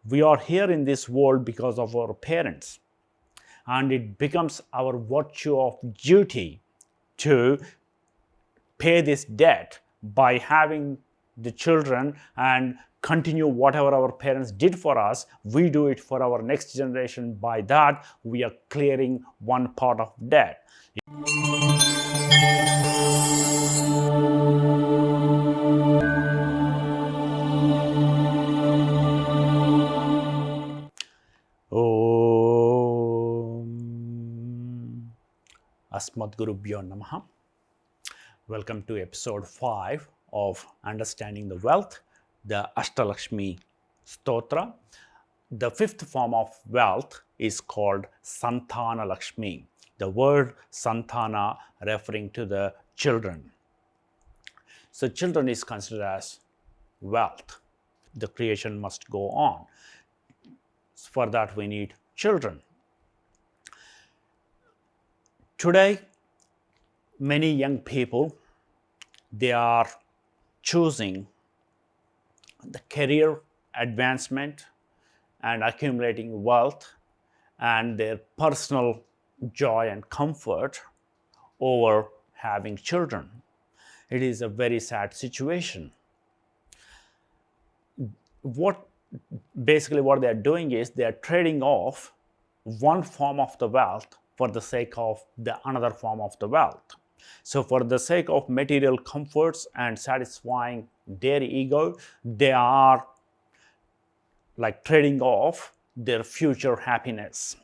We are here in this world because of our parents, and it becomes our virtue of duty to pay this debt by having the children and continue whatever our parents did for us. We do it for our next generation. By that, we are clearing one part of debt. 𝗬𝗏𝗪𝗔𝗻. Welcome to episode 5 of Understanding the Wealth, the Ashta Lakshmi Stotra. The fifth form of wealth is called Santana Lakshmi. The word Santana referring to the children. So children is considered as wealth. The creation must go on. For that we need children. Today, many young people, they are choosing the career advancement and accumulating wealth and their personal joy and comfort over having children. It is a very sad situation. Basically what they are doing is they are trading off one form of the wealth for the sake of the another form of the wealth. So for the sake of material comforts and satisfying their ego, they are like trading off their future happiness.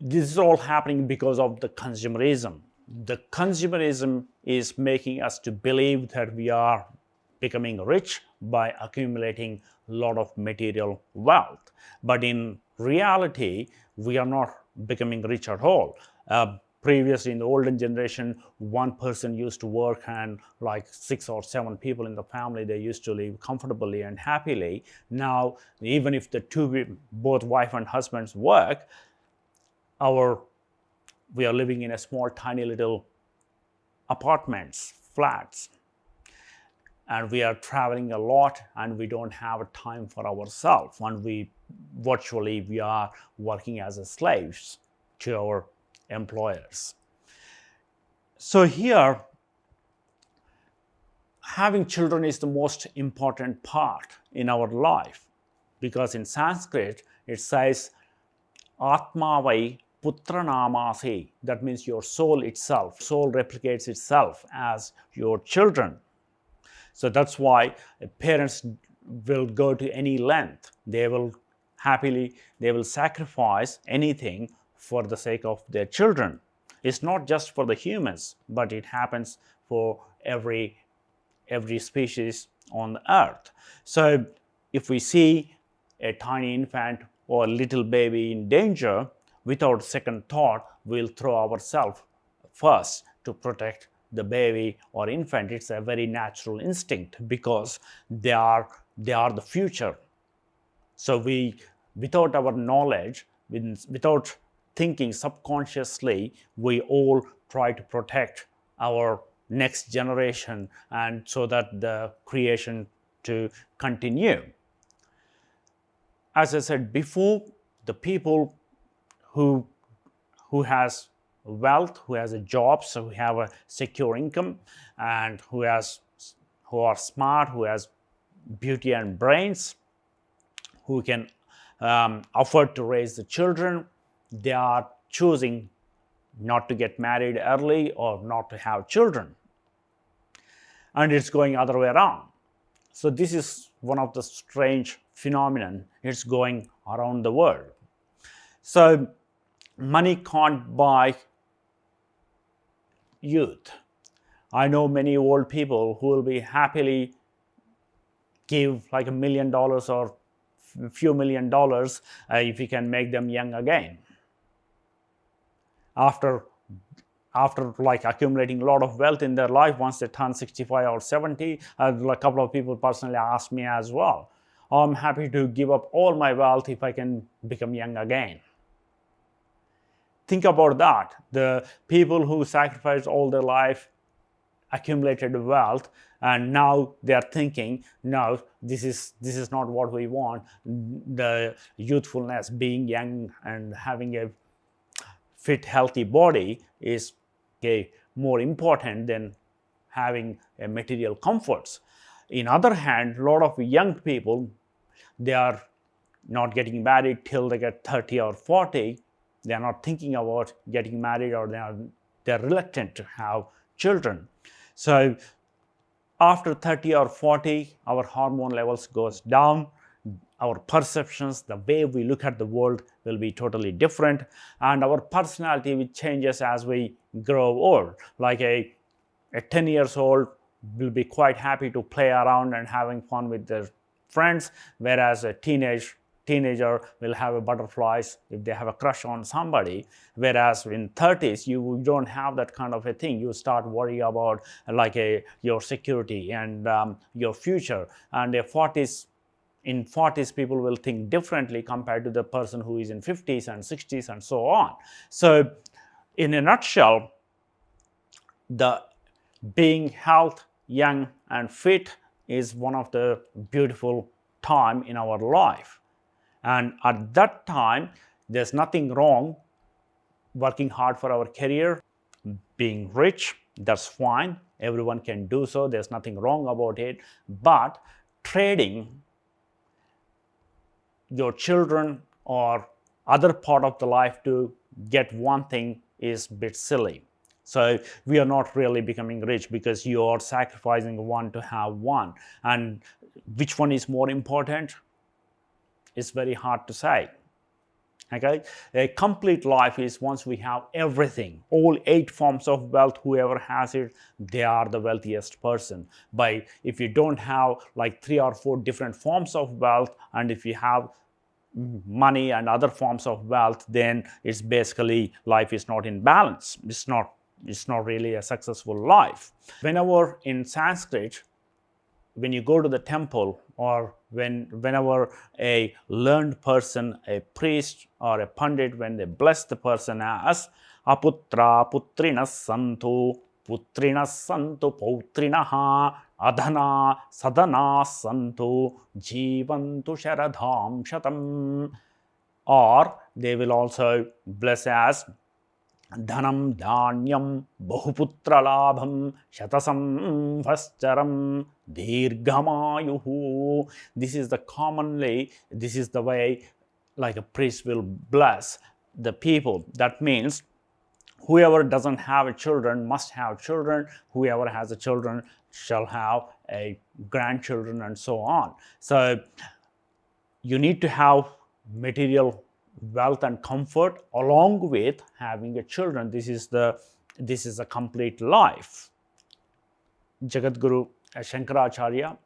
This is all happening because of the consumerism. The consumerism is making us to believe that we are becoming rich by accumulating a lot of material wealth. But in reality, we are not becoming rich at all. Previously, in the olden generation, one person used to work and like 6 or 7 people in the family, they used to live comfortably and happily. Now, even if both wife and husbands work, we are living in a small, tiny little apartments, flats. And we are traveling a lot and we don't have time for ourselves. And we are working as slaves to our employers. So here, having children is the most important part in our life, because in Sanskrit it says 𝗪𝗏𝗪𝗔𝗪. That means your soul itself. Soul replicates itself as your children. So that's why parents will go to any length. They will sacrifice anything for the sake of their children. It's not just for the humans, but it happens for every species on the earth. So if we see a tiny infant or a little baby in danger, without second thought, we'll throw ourselves first to protect the baby or infant. It's a very natural instinct because they are the future. So without our knowledge, without thinking subconsciously, we all try to protect our next generation and so that the creation to continue. As I said before, the people who has wealth, who has a job, so who have a secure income, and who are smart, who has beauty and brains, who can afford to raise the children, they are choosing not to get married early or not to have children. And it's going other way around. So this is one of the strange phenomenon. It's going around the world. So money can't buy youth. I know many old people who will be happily give like $1 million or a few $1 million if you can make them young again. After like accumulating a lot of wealth in their life, once they turn 65 or 70, a couple of people personally asked me as well, I'm happy to give up all my wealth if I can become young again. Think about that. The people who sacrifice all their life accumulated wealth, and now they are thinking, no, this is not what we want. The youthfulness, being young and having a fit, healthy body is more important than having a material comforts. In other hand, a lot of young people, they are not getting married till they get 30 or 40. They are not thinking about getting married, or they're reluctant to have children. So after 30 or 40, our hormone levels goes down. Our perceptions, the way we look at the world will be totally different, and our personality which changes as we grow old. Like a 10 years old will be quite happy to play around and having fun with their friends, whereas a teenager will have butterflies if they have a crush on somebody, whereas in 30s you don't have that kind of a thing. You start worrying about like your security and your future, and in 40s people will think differently compared to the person who is in 50s and 60s and so on. So in a nutshell, the being healthy, young and fit is one of the beautiful time in our life. And at that time, there's nothing wrong working hard for our career, being rich, that's fine. Everyone can do so. There's nothing wrong about it. But trading your children or other part of the life to get one thing is a bit silly. So we are not really becoming rich because you are sacrificing one to have one. And which one is more important? It's very hard to say. Okay, a complete life is once we have everything, all 8 forms of wealth. Whoever has it, they are the wealthiest person. But if you don't have like 3 or 4 different forms of wealth, and if you have money and other forms of wealth, then it's basically life is not in balance. It's not really a successful life. Whenever in Sanskrit, when you go to the temple, or whenever a learned person, a priest or a pandit, when they bless the person as aputra putrinas santu pautrinah adhana sadana santu jivantu sharadham shatam, or they will also bless as dhanam dhanyam bahuputralabham shatasambhaschram 𝗓𝗲𝗪𝗈. This is the way like a priest will bless the people. That means whoever doesn't have children must have children. Whoever has a children shall have a grandchildren, and so on. So you need to have material wealth and comfort along with having a children. This is a complete life. Jagadguru Shankaracharya,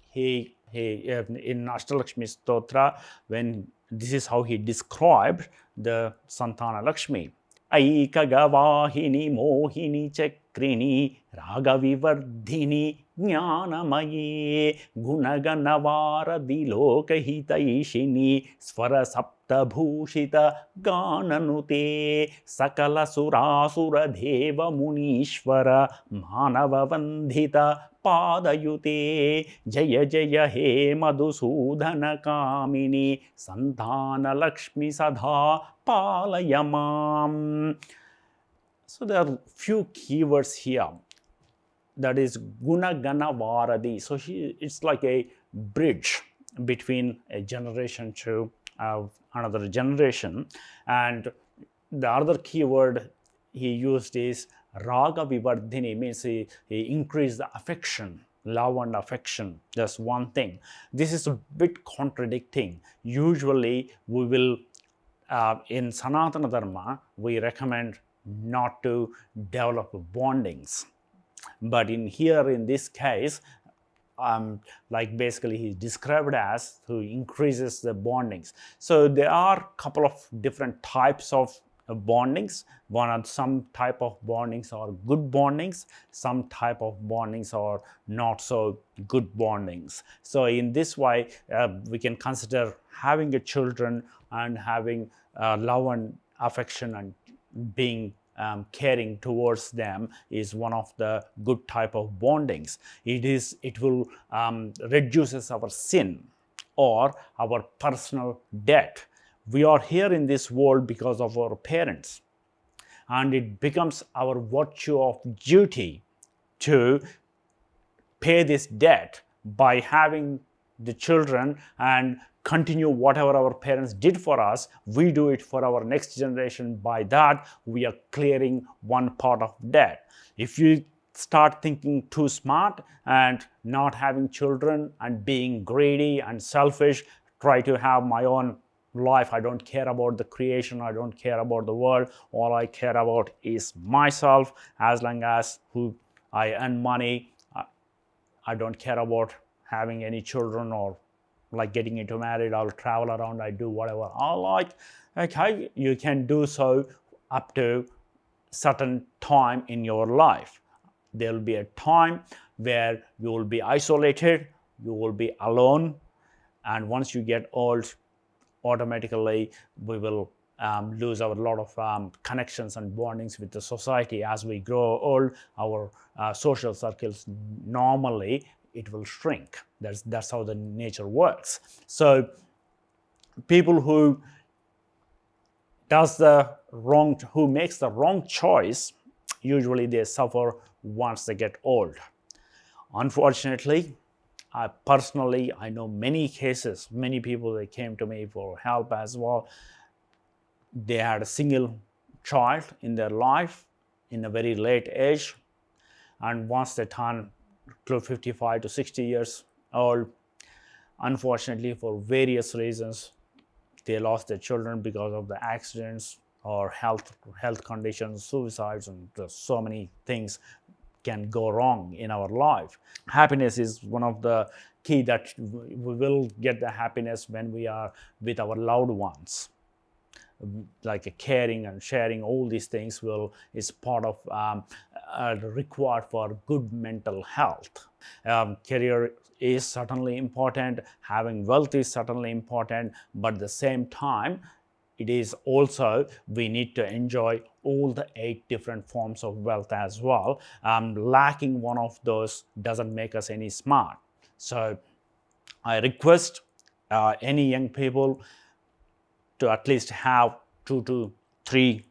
he in Ashta Lakshmi Stotra, when this is how he described the Santana Lakshmi. 𝗓𝗃𝗃 mohini chakrini 𝗀𝗃𝗃𝗃 ಜ್ಞಾನಮಯೇ ಗುಣಗಣವಾರದಿಲೋಕಹಿತೈಷಿಣಿ ಸ್ವರಸಪ್ತಭೂಷಿತ ಗಾನನುತೆ ಸಕಲ ಸುರಾಸುರದೇವ ಮುನೀಶ್ವರ ಮಾನವವಂದಿತ ಪಾದಯುತೆ ಜಯ ಜಯ ಹೇ ಮಧುಸೂದನ ಕಾಮಿನಿ ಸಂತಾನ ಲಕ್ಷ್ಮಿ ಸದಾ ಪಾಲಯ ಮಾಂ. So there are few keywords here. That is guna gana varadi. So it's like a bridge between a generation to another generation. And the other keyword he used is raga vivardhini, means he increased the affection, love and affection. That's one thing. This is a bit contradicting. Usually we will in Sanatana Dharma we recommend not to develop bondings. But in this case, like basically he described as who increases the bondings. So there are a couple of different types of bondings. Some type of bondings are good bondings, some type of bondings are not so good bondings. So in this way we can consider having a children and having love and affection and being caring towards them is one of the good type of bondings. It will reduces our sin or our personal debt. We are here in this world because of our parents, and it becomes our virtue of duty to pay this debt by having the children and continue whatever our parents did for us. We do it for our next generation. By that, we are clearing one part of debt. If you start thinking too smart and not having children and being greedy and selfish, try to have my own life, I don't care about the creation, I don't care about the world, all I care about is myself. As long as I earn money, I don't care about having any children or like getting into married. I'll travel around, I do whatever I like. Okay, you can do so up to certain time in your life. There will be a time where you will be isolated, you will be alone, and once you get old, automatically we will lose a lot of connections and bondings with the society. As we grow old, our social circles, normally it will shrink. That's how the nature works. So people who makes the wrong choice, usually they suffer once they get old. Unfortunately, personally, I know many cases, many people, they came to me for help as well. They had a single child in their life in a very late age, and once they turn to 55 to 60 years old, unfortunately, for various reasons, they lost their children because of the accidents or health conditions, suicides, and so many things can go wrong in our life. Happiness is one of the key that we will get the happiness when we are with our loved ones. Like caring and sharing, all these things is part of required for good mental health. Career is certainly important, having wealth is certainly important, but at the same time, it is also, we need to enjoy all the 8 different forms of wealth as well. Lacking one of those doesn't make us any smart. So I request any young people to at least have 2 to 3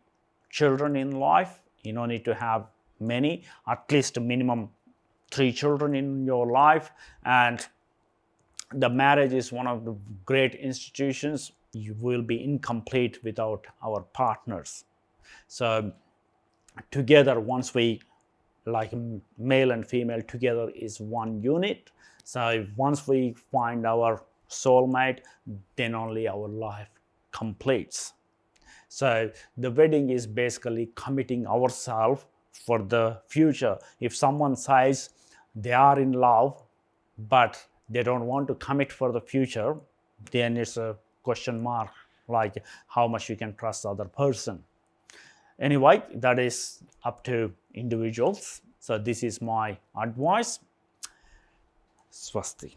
children in life. You don't need to have many, at least a minimum 3 children in your life. And the marriage is one of the great institutions. You will be incomplete without our partners. So together, once we, like male and female together, is one unit. So once we find our soulmate, then only our life completes. So the wedding is basically committing ourselves for the future. If someone says they are in love, but they don't want to commit for the future, then it's a question mark, like how much you can trust the other person. Anyway, that is up to individuals. So this is my advice. Swasti.